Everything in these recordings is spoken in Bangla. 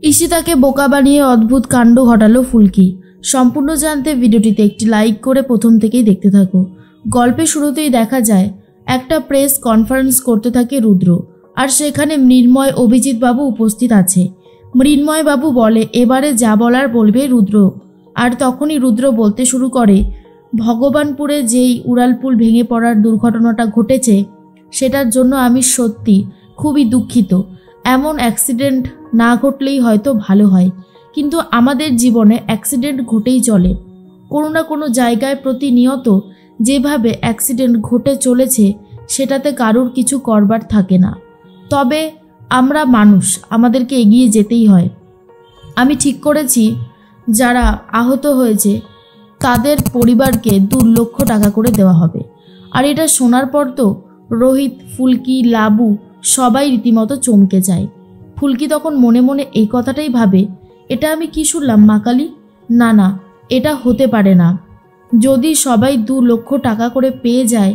ঈশিতাকে বোকা বানিয়ে অদ্ভুত কাণ্ড ঘটালো ফুলকি। সম্পূর্ণ জানতে ভিডিওটিতে একটি লাইক করে প্রথম থেকেই দেখতে থাকো। গল্পের শুরুতেই দেখা যায় একটা প্রেস কনফারেন্স করতে থাকে রুদ্র, আর সেখানে মৃন্ময় অভিজিৎ বাবু উপস্থিত আছে। মৃন্ময় বাবু বলে এবারে যা বলার বলবে রুদ্র। আর তখনই রুদ্র বলতে শুরু করে, ভগবানপুরে যেই উড়ালপুল ভেঙে পড়ার দুর্ঘটনাটা ঘটেছে সেটার জন্য আমি সত্যি খুবই দুঃখিত। এমন অ্যাক্সিডেন্ট না ঘটলেই হয়তো ভালো হয়, কিন্তু আমাদের জীবনে অ্যাক্সিডেন্ট ঘটেই চলে। কোনো না কোনো জায়গায় প্রতিনিয়ত যেভাবে অ্যাক্সিডেন্ট ঘটে চলেছে সেটাতে কারোর কিছু করবার থাকে না। তবে আমরা মানুষ, আমাদেরকে এগিয়ে যেতেই হয়। আমি ঠিক করেছি যারা আহত হয়েছে তাদের পরিবারকে 2 লক্ষ টাকা করে দেওয়া হবে। আর এটা শোনার পর তো রোহিত, ফুলকি, লাবু সবাই রীতিমতো চমকে যায়। ফুলকি তখন মনে মনে এই কথাটাই ভাবে, এটা আমি কি শুনলাম মা কালী? না না, এটা হতে পারে না। যদি সবাই 2 লক্ষ টাকা করে পেয়ে যায়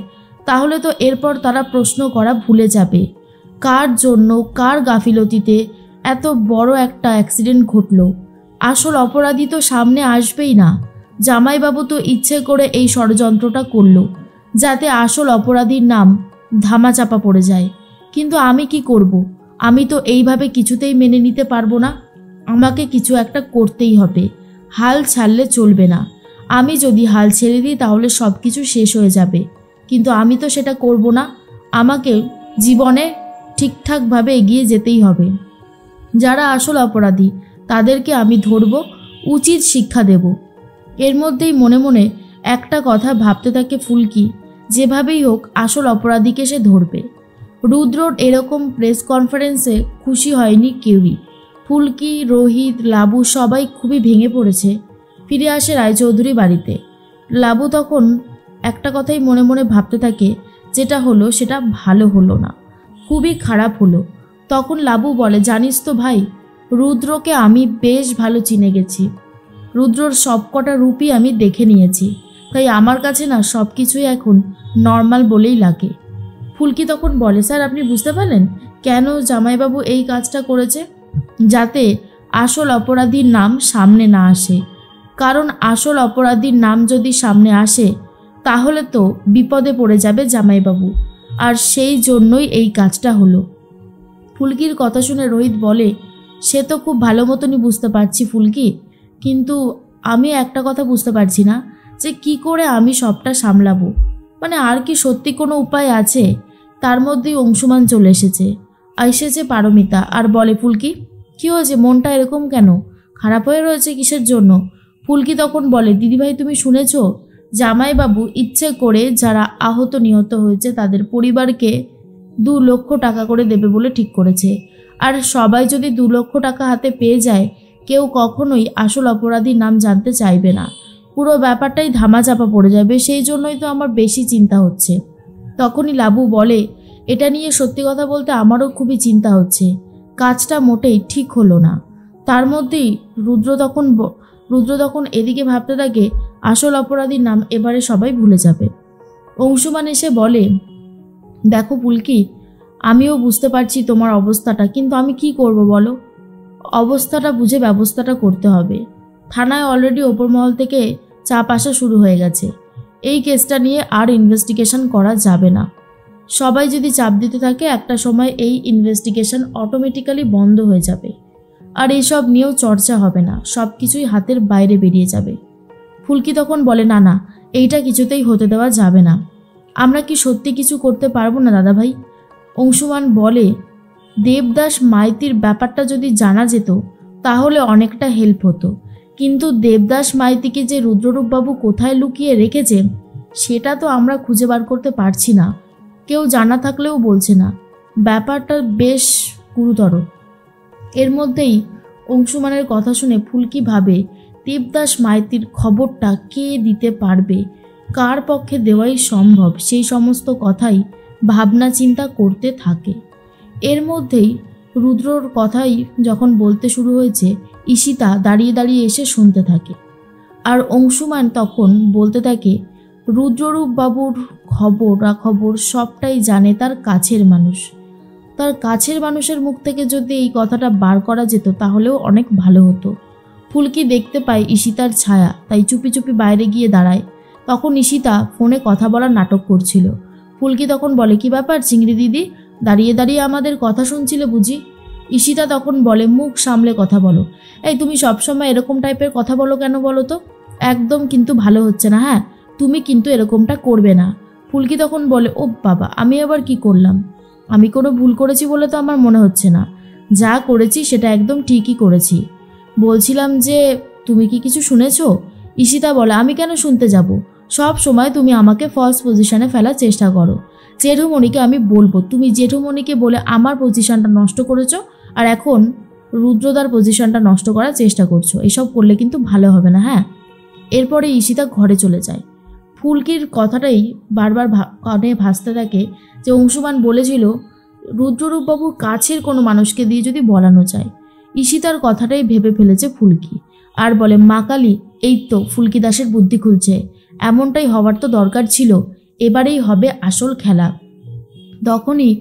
তাহলে তো এরপর তারা প্রশ্ন করা ভুলে যাবে, কার জন্য, কার গাফিলতিতে এত বড় একটা অ্যাক্সিডেন্ট ঘটলো। আসল অপরাধী তো সামনে আসবেই না। জামাইবাবু তো ইচ্ছে করে এই ষড়যন্ত্রটা করলো যাতে আসল অপরাধীর নাম ধামাচাপা পড়ে যায়। কিন্তু আমি কি করব? আমি তো এইভাবে কিছুতেই মেনে নিতে পারবো না। আমাকে কিছু একটা করতেই হবে। হাল ছাড়লে চলবে না। আমি যদি হাল ছেড়ে দিই তাহলে সব কিছু শেষ হয়ে যাবে, কিন্তু আমি তো সেটা করব না। আমাকে জীবনে ঠিকঠাকভাবে এগিয়ে যেতেই হবে। যারা আসল অপরাধী তাদেরকে আমি ধরব, উচিত শিক্ষা দেব। এর মধ্যেই মনে মনে একটা কথা ভাবতে থাকে ফুলকি, যেভাবেই হোক আসল অপরাধীকে সে ধরবে। রুদ্রর এরকম প্রেস কনফারেন্সে খুশি হয়নি কেউই। ফুলকি, রোহিত, লাবু সবাই খুবই ভেঙে পড়েছে। ফিরে আসে রায়চৌধুরী বাড়িতে। লাবু তখন একটা কথাই মনে মনে ভাবতে থাকে, যেটা হলো সেটা ভালো হলো না, খুবই খারাপ হলো। তখন লাবু বলে, জানিস তো ভাই, রুদ্রকে আমি বেশ ভালো চিনে গেছি। রুদ্রর সবকটা রূপই আমি দেখে নিয়েছি, তাই আমার কাছে না সব কিছুই এখন নর্মাল বলেই লাগে। ফুলকি তখন বলে, স্যার আপনি বুঝতে পারলেন কেন জামাইবাবু এই কাজটা করেছে? যাতে আসল অপরাধীর নাম সামনে না আসে। কারণ আসল অপরাধীর নাম যদি সামনে আসে তাহলে তো বিপদে পড়ে যাবে জামাইবাবু, আর সেই জন্যই এই কাজটা হলো। ফুলকির কথা শুনে রোহিত বলে, সে তো খুব ভালো মতনই বুঝতে পারছি ফুলকি, কিন্তু আমি একটা কথা বুঝতে পারছি না যে কি করে আমি সবটা সামলাবো। মানে আর কি সত্যি কোনো উপায় আছে? তার মধ্যেই অংশুমান চলে এসেছে পারমিতা, আর বলে, ফুলকি কী হয়েছে, মনটা এরকম কেন, খারাপ হয়ে রয়েছে কিসের জন্য? ফুলকি তখন বলে, দিদিভাই তুমি শুনেছ, জামাইবাবু ইচ্ছে করে যারা আহত নিহত হয়েছে তাদের পরিবারকে 2 লক্ষ টাকা করে দেবে বলে ঠিক করেছে। আর সবাই যদি 2 লক্ষ টাকা হাতে পেয়ে যায় কেউ কখনোই আসল অপরাধীর নাম জানতে চাইবে না, পুরো ব্যাপারটাই ধামাচাপা পড়ে যাবে। সেই জন্যই তো আমার বেশি চিন্তা হচ্ছে। তখনই লাবু বলে, এটা নিয়ে সত্যি কথা বলতে আমারও খুবই চিন্তা হচ্ছে, কাজটা মোটেই ঠিক হলো না। তার মধ্যেই রুদ্র তখন এদিকে ভাবতে থাকে আসল অপরাধীর নাম এবারে সবাই ভুলে যাবে। অংশুমান এসে বলে, দেখো ফুলকি, আমিও বুঝতে পারছি তোমার অবস্থাটা, কিন্তু আমি কি করব বলো? অবস্থাটা বুঝে ব্যবস্থাটা করতে হবে। থানায় অলরেডি ওপর মহল থেকে চাপ আসা শুরু হয়ে গেছে। এই কেসটা নিয়ে আর ইনভেস্টিগেশন করা যাবে না। সবাই যদি চাপ দিতে থাকে একটা সময় এই ইনভেস্টিগেশন অটোমেটিক্যালি বন্ধ হয়ে যাবে, আর এইসব নিয়েও চর্চা হবে না, সব কিছুই হাতের বাইরে বেরিয়ে যাবে। ফুলকি তখন বলে, না না, এইটা কিছুতেই হতে দেওয়া যাবে না। আমরা কি সত্যি কিছু করতে পারবো না দাদাভাই? অংশুমান বলে, দেবদাস মাইতির ব্যাপারটা যদি জানা যেত তাহলে অনেকটা হেল্প হতো, কিন্তু দেবদাস মাইতিকে যে রুদ্ররূপবাবু কোথায় লুকিয়ে রেখেছে সেটা তো আমরা খুঁজে বার করতে পারছি না, কেউ জানা থাকলেও বলছে না। ব্যাপারটা বেশ গুরুতর। এর মধ্যেই অংশুমানের কথা শুনে ফুলকি ভাবে, দেবদাস মাইতির খবরটা কে দিতে পারবে, কার পক্ষে দেওয়াই সম্ভব, সেই সমস্ত কথাই ভাবনা চিন্তা করতে থাকে। এর মধ্যেই রুদ্রর কথাই যখন বলতে শুরু হয়েছে, ঈশিতা দাঁড়িয়ে দাঁড়িয়ে এসে শুনতে থাকে। আর অংশুমান তখন বলতে থাকে, রুদ্ররূপ বাবুর খবর সবটাই জানে তার কাছের মানুষ, তার কাছের মানুষের মুখ থেকে যদি এই কথাটা বার করা যেত তাহলেও অনেক ভালো হতো। ফুলকি দেখতে পায় ঈশিতার ছায়া, তাই চুপি চুপি বাইরে গিয়ে দাঁড়ায়। তখন ঈশিতা ফোনে কথা বলার নাটক করছিল। ফুলকি তখন বলে, কি ব্যাপার চিংড়ি দিদি, দাঁড়িয়ে দাঁড়িয়ে আমাদের কথা শুনছিলে বুঝি? ঈশিতা তখন বলে, মুখ সামলে কথা বলো। এই তুমি সবসময় এরকম টাইপের কথা বলো কেন বলো তো? একদম কিন্তু ভালো হচ্ছে না, হ্যাঁ তুমি কিন্তু এরকমটা করবে না। ফুলকি তখন বলে, ও বাবা আমি আবার কি করলাম? আমি কোনো ভুল করেছি বলে তো আমার মনে হচ্ছে না। যা করেছি সেটা একদম ঠিকই করেছি। বলছিলাম যে তুমি কি কিছু শুনেছো? ঈশিতা বলে, আমি কেন শুনতে যাব? সব সময় তুমি আমাকে ফলস পজিশনে ফেলার চেষ্টা করো। জেঠুমণিকে আমি বলবো তুমি জেঠুমণিকে বলে আমার পজিশনটা নষ্ট করেছো, আর এখন রুদ্রদার পজিশনটা নষ্ট করার চেষ্টা করছো। এসব করলে কিন্তু ভালো হবে না, হ্যাঁ। এরপরে ঈশিতা ঘরে চলে যায়। ফুলকির কথাটাই বারবার কানে ভাসতে থাকে যে অংশুমান বলেছিল রুদ্ররূপবাবুর কাছের কোনো মানুষকে দিয়ে যদি বলানো যায়। ঈশিতার কথাটাই ভেবে ফেলেছে ফুলকি, আর বলে, মা কালী, এই তো ফুলকি দাসের বুদ্ধি খুলছে। এমনটাই হওয়ার তো দরকার ছিল, এবারেই হবে আসল খেলা। তখনই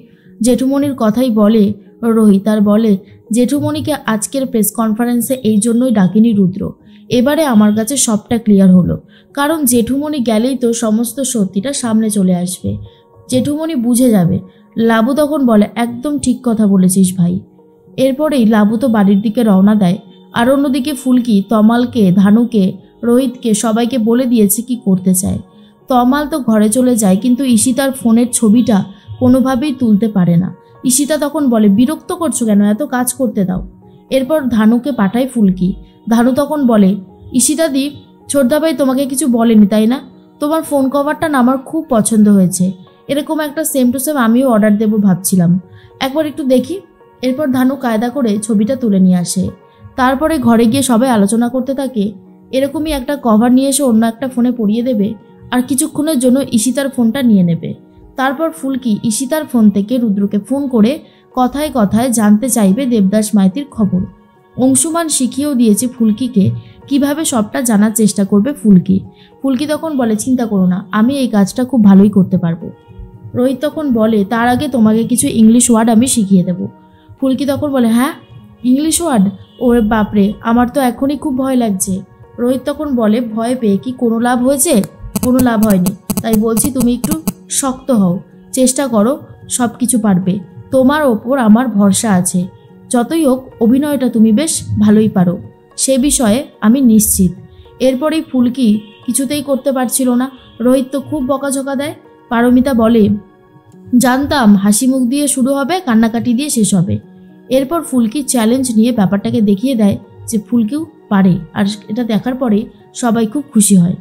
জেঠুমণির কথাই বলে রোহিত, আর বলে, জেঠুমণিকে আজকের প্রেস কনফারেন্সে এই জন্যই ডাকিনি রুদ্র। এবারে আমার কাছে সবটা ক্লিয়ার হলো, কারণ জেঠুমণি গেলেই তো সমস্ত সত্যিটা সামনে চলে আসবে, জেঠুমণি বুঝে যাবে। লাবু তখন বলে, একদম ঠিক কথা বলেছিস ভাই। এরপরেই লাবু তো বাড়ির দিকে রওনা দেয়, আর অন্যদিকে ফুলকি তমালকে, ধানুকে, রোহিতকে সবাইকে বলে দিয়েছে কি করতে চায়। তমাল তো ঘরে চলে যায়, কিন্তু ঈশিতার ফোনের ছবিটা কোনোভাবেই তুলতে পারে না। ঈশিতা তখন বলে, বিরক্ত করছো কেন, এত কাজ করতে দাও। এরপর ধানুকে পাঠায় ফুলকি। ধানু তখন বলে, ঈশিতাদি, ছোটদাভাই তোমাকে কিছু বলেনি তাই না? তোমার ফোন কভারটা না আমার খুব পছন্দ হয়েছে, এরকম একটা সেম টু সেম আমিও অর্ডার দেবো ভাবছিলাম, একবার একটু দেখি। এরপর ধানু কায়দা করে ছবিটা তুলে নিয়ে আসে। তারপরে ঘরে গিয়ে সবাই আলোচনা করতে থাকে এরকমই একটা কভার নিয়ে এসে অন্য একটা ফোনে পরিয়ে দেবে, আর কিছুক্ষণের জন্য ঈশিতার ফোনটা নিয়ে নেবে। তারপর ফুলকি ঈশিতার ফোন থেকে রুদ্রকে ফোন করে কথায় কথায় জানতে চাইবে দেবদাস মাইতির খবর। অংশুমান শিখিয়েও দিয়েছে ফুলকিকে কিভাবে সবটা জানার চেষ্টা করবে ফুলকি। ফুলকি তখন বলে, চিন্তা করো না, আমি এই কাজটা খুব ভালোই করতে পারবো। রোহিত তখন বলে, তার আগে তোমাকে কিছু ইংলিশ ওয়ার্ড আমি শিখিয়ে দেবো। ফুলকি তখন বলে, হ্যাঁ ইংলিশ ওয়ার্ড? ওরে বাপরে, আমার তো এখনই খুব ভয় লাগছে। রোহিত তখন বলে, ভয় পেয়ে কি কোনো লাভ হয়েছে? কোনো লাভ হয়নি, তাই বলছি তুমি একটু শক্ত হও, চেষ্টা করো, সব কিছু পারবে। তোমার ওপর আমার ভরসা আছে। যতই হোক অভিনয়টা তুমি বেশ ভালোই পারো, সে বিষয়ে আমি নিশ্চিত। এরপরেই ফুলকি কিছুতেই করতে পারছিল না। রোহিত তো খুব বকাঝকা দেয়। পারমিতা বলে, জানতাম হাসি মুখ দিয়ে শুরু হবে, কান্নাকাটি দিয়ে শেষ হবে। এরপর ফুলকি চ্যালেঞ্জ নিয়ে ব্যাপারটাকে দেখিয়ে দেয় যে ফুলকিও পারে, আর এটা দেখার পরে সবাই খুব খুশি হয়।